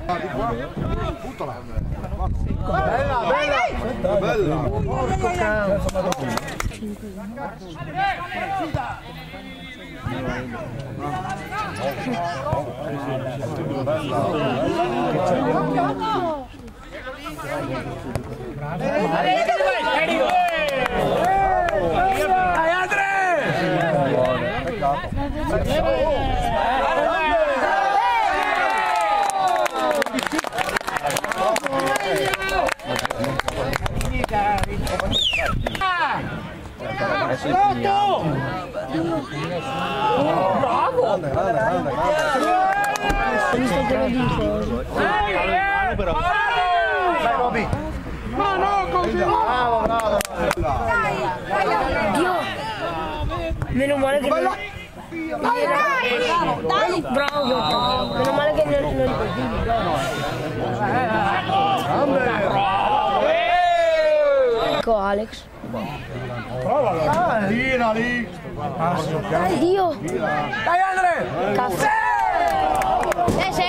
Di qua. Buttala. Bella, bella. Bella. Dai Andre! Bravo! Dai Roby. Ma no, così! Bravo, bravo. Dio! Meno male che non... Dai! Bravo! Meno male che non... Ecco Alex. Prova tira lì. Dai Dio! Dai Andre! Cazzo! Sì!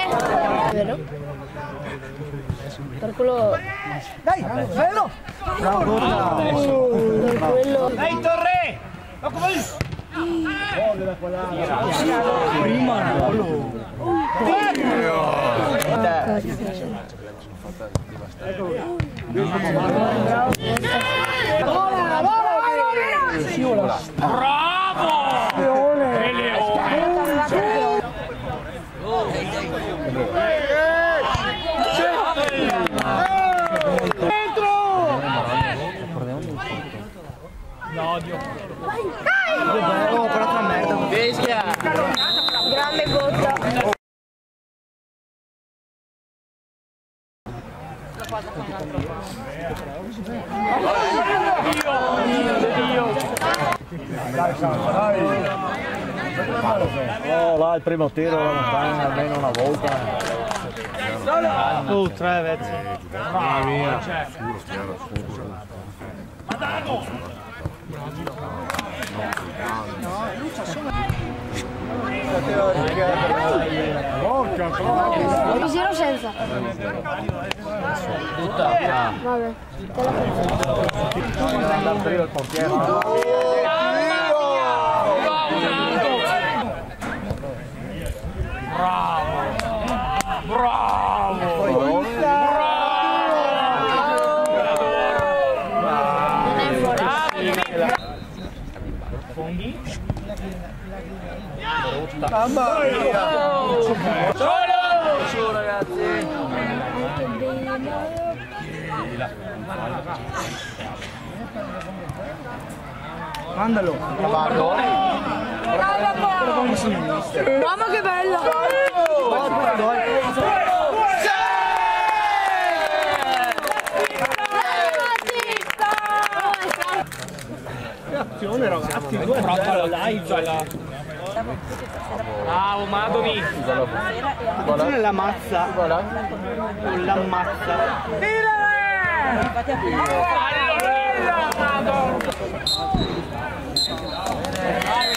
Vero? Per quello... Dai, bello! Bravo. Per quello... Dai Torre! Prima Bravo! Grande botta. Oh, là il primo tiro la montagna almeno una volta. Tre vezzi. Mamma mia. Zero senza. Vabbè. Andare il portiere. Mamma mia! Su ragazzi! Mandalo! Mamma che bella! Azione ragazzi! Bravo Madomi! Attenzione alla mazza! Con la mazza! Allora!